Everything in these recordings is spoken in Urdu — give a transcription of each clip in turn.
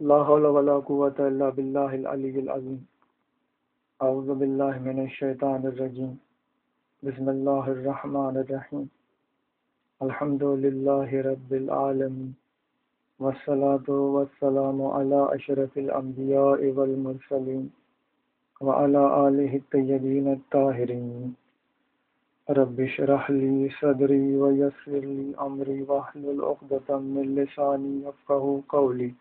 لا حول ولا قوة إلا بالله العلي العظيم. أعوذ بالله من الشيطان الرجيم. بسم الله الرحمن الرحيم. الحمد لله رب العالمين، والصلاة والسلام على أشرف الأنبياء والمرسلين وعلى آله الطيبين الطاهرين. رب اشرح لي صدري ويسر لي أمري واحلل عقدة من لساني يفقهوا قولي.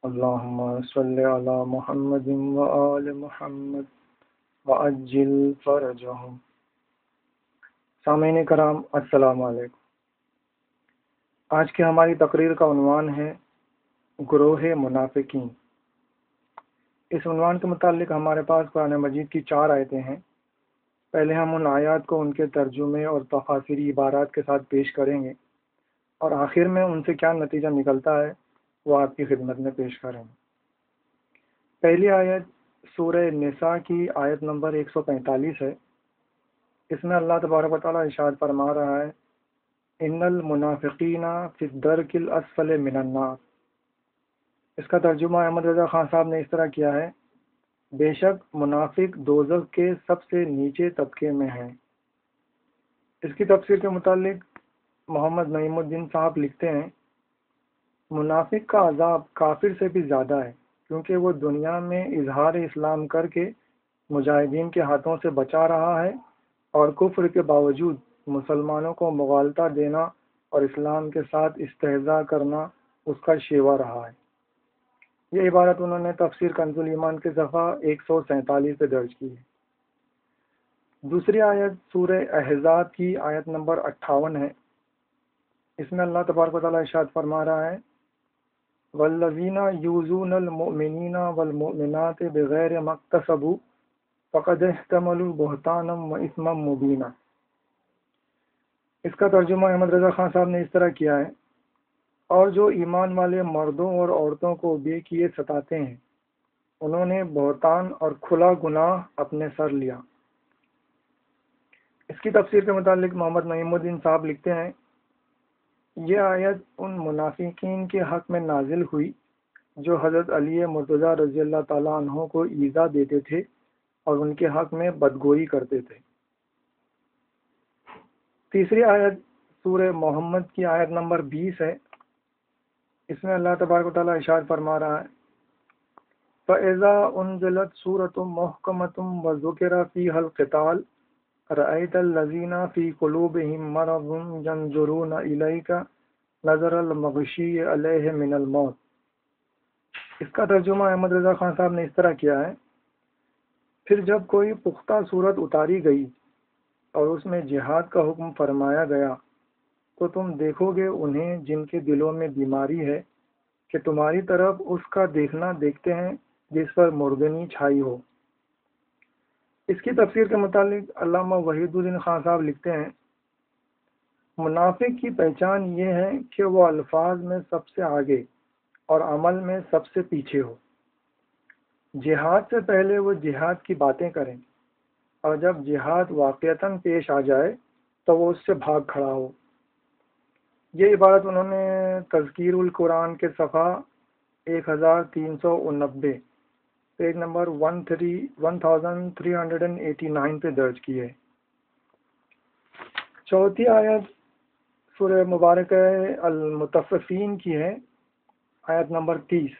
اللهم صل على محمد وآل محمد وعجل فرجهم. سامعین کرام، السلام علیکم. آج کی ہماری تقریر کا عنوان ہے گروہ منافقین. اس عنوان کے متعلق ہمارے پاس قرآن مجید کی 4 آیتیں ہیں. پہلے ہم ان آیات کو ان کے ترجمے اور تفاسیری عبارات کے ساتھ پیش کریں گے، اور آخر میں ان سے کیا نتیجہ نکلتا ہے وہ آپ کی خدمت میں پیش کریں گے. پہلی آیت سورہ نساء کی آیت نمبر 145 ہے. اس میں اللہ تبارک و تعالیٰ ارشاد فرما رہا ہے، ان المنافقین فی الدرک الاسفل من النار. اس کا ترجمہ احمد رضا خان صاحب نے اس طرح کیا ہے، بے شک منافق دوزخ کے سب سے نیچے طبقے میں ہیں. اس کی تفسیر کے متعلق محمد نعیم الدین صاحب لکھتے ہیں، منافق کا عذاب کافر سے بھی زیادہ ہے، کیونکہ وہ دنیا میں اظہار اسلام کر کے مجاہدین کے ہاتھوں سے بچا رہا ہے، اور کفر کے باوجود مسلمانوں کو مغالطہ دینا اور اسلام کے ساتھ استہزاء کرنا اس کا شیوا رہا ہے. یہ عبارت انہوں نے تفسیر کنز ایمان کے صفحہ 147 پہ درج کی ہے. دوسری آیت سورہ احزاب کی آیت نمبر 58 ہے. اس میں اللہ تبارک و تعالیٰ ارشاد فرما رہا ہے، والذین یؤذون المؤمنین والمؤمنات بغیر ما اکتسبوا فقد احتملوا بہتانا واثما مبینا. اس کا ترجمہ احمد رضا خان صاحب نے اس طرح کیا ہے، اور جو ایمان والے مردوں اور عورتوں کو بے کیے ستاتے ہیں انہوں نے بہتان اور کھلا گناہ اپنے سر لیا. اس کی تفسیر کے متعلق محمد نعیم الدین صاحب لکھتے ہیں، یہ آیت ان منافقین کے حق میں نازل ہوئی جو حضرت علی مرتضیٰ رضی اللہ تعالیٰ عنہ کو ایذا دیتے تھے اور ان کے حق میں بدگوئی کرتے تھے. تیسری آیت سورہ محمد کی آیت نمبر 20 ہے. اس میں اللہ تبارک و تعالیٰ ارشاد فرما رہا ہے، فَإِذَا أُنزِلَتْ سُورَةٌ مُحْكَمَةٌ وَذُكِرَ فِيهَا الْقِتَالُ رَأَيْتَ الَّذِينَ فِي قُلُوبِهِم مَّرَضٌ يَنظُرُونَ إِلَيْكَ نَظَرَ الْمَغْشِيِّ عَلَيْهِ مِنَ الْمَوْتِ. اس کا ترجمہ احمد رضا خان صاحب نے اس طرح کیا ہے، پھر جب کوئی پختہ صورت اتاری گئی اور اس میں جہاد کا حکم فرمایا گیا تو تم دیکھو گے انہیں جن کے دلوں میں بیماری ہے کہ تمہاری طرف اس کا دیکھنا دیکھتے ہیں جس پر مردنی چھائی ہو. اس کی تفسیر کے متعلق علامہ وحید الدین خان صاحب لکھتے ہیں، منافق کی پہچان یہ ہے کہ وہ الفاظ میں سب سے آگے اور عمل میں سب سے پیچھے ہو. جہاد سے پہلے وہ جہاد کی باتیں کریں، اور جب جہاد واقعتاً پیش آ جائے تو وہ اس سے بھاگ کھڑا ہو. یہ عبارت انہوں نے تذکیر القرآن کے صفحہ 1389 پیج نمبر 1389 پہ درج کی ہے. چوتھی آیت سورہ مبارکہ المطففین کی ہے، آیت نمبر 30.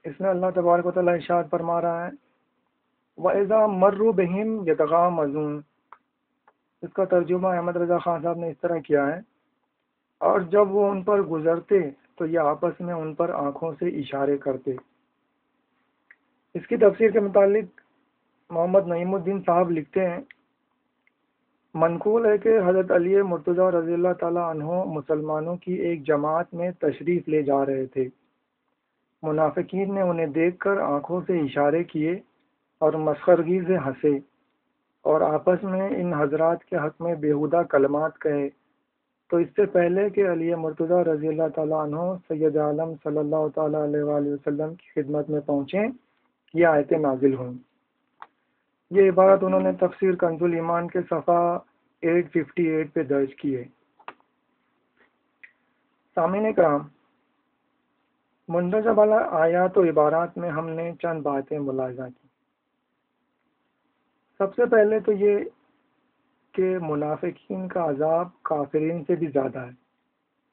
اس میں اللہ تبارک و تعالیٰ ارشاد فرما رہا ہے، وَإِذَا مَرُّوا بِهِمْ يَتَغَامَزُونَ. اس کا ترجمہ احمد رضا خان صاحب نے اس طرح کیا ہے، اور جب وہ ان پر گزرتے تو یہ آپس میں ان پر آنکھوں سے اشارے کرتے. اس کی تفسیر کے متعلق محمد نعیم الدین صاحب لکھتے ہیں، منقول ہے کہ حضرت علی مرتضیٰ رضی اللہ تعالیٰ عنہ مسلمانوں کی ایک جماعت میں تشریف لے جا رہے تھے. منافقین نے انہیں دیکھ کر آنکھوں سے اشارے کیے اور مسخرگی سے ہنسے، اور آپس میں ان حضرات کے حق میں بیہودہ کلمات کہے. تو اس سے پہلے کہ علی مرتضیٰ رضی اللہ تعالیٰ عنہ سید عالم صلی اللہ تعالیٰ علیہ وآلہ وسلم کی خدمت میں پہنچیں، یہ آیتیں نازل ہوئیں. یہ عبارت انہوں نے تفسیر کنز ایمان کے صفحہ 858 پہ درج کی ہے. سامعین کرام، مندرجہ بالا آیات و عبارات میں ہم نے چند باتیں ملاحظہ کی۔ سب سے پہلے تو یہ کہ منافقین کا عذاب کافرین سے بھی زیادہ ہے،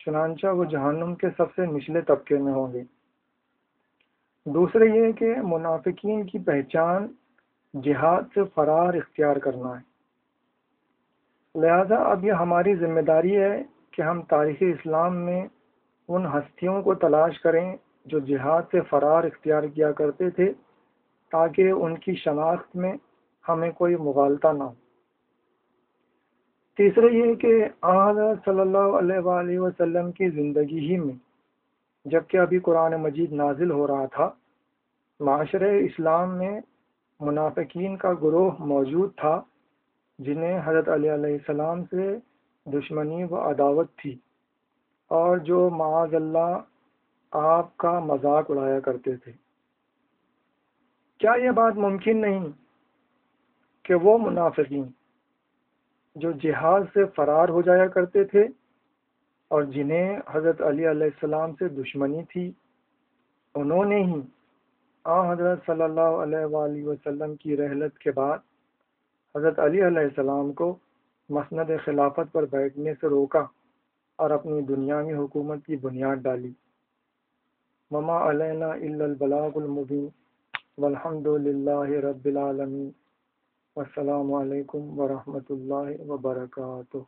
چنانچہ وہ جہنم کے سب سے نچلے طبقے میں ہوں گے۔ دوسرے یہ کہ منافقین کی پہچان جہاد سے فرار اختیار کرنا ہے، لہذا اب یہ ہماری ذمہ داری ہے کہ ہم تاریخ اسلام میں ان ہستیوں کو تلاش کریں جو جہاد سے فرار اختیار کیا کرتے تھے، تاکہ ان کی شناخت میں ہمیں کوئی مغالطہ نہ ہو۔ تیسرے یہ کہ حضرت صلی اللہ علیہ وآلہ وسلم کی زندگی ہی میں، جبکہ ابھی قرآن مجید نازل ہو رہا تھا، معاشرے اسلام میں منافقین کا گروہ موجود تھا جنہیں حضرت علی علیہ السلام سے دشمنی و عداوت تھی، اور جو معاذ اللہ آپ کا مذاق اڑایا کرتے تھے۔ کیا یہ بات ممکن نہیں کہ وہ منافقین جو جہاد سے فرار ہو جایا کرتے تھے اور جنہیں حضرت علی علیہ السلام سے دشمنی تھی، انہوں نے ہی حضرت صلی اللہ علیہ وآلہ وسلم کی رحلت کے بعد حضرت علی علیہ السلام کو مسند خلافت پر بیٹھنے سے روکا اور اپنی دنیاوی حکومت کی بنیاد ڈالی۔ وما علینا الا البلاغ المبین والحمد للہ رب العالمین۔ والسلام علیکم ورحمۃ اللہ وبرکاتہ۔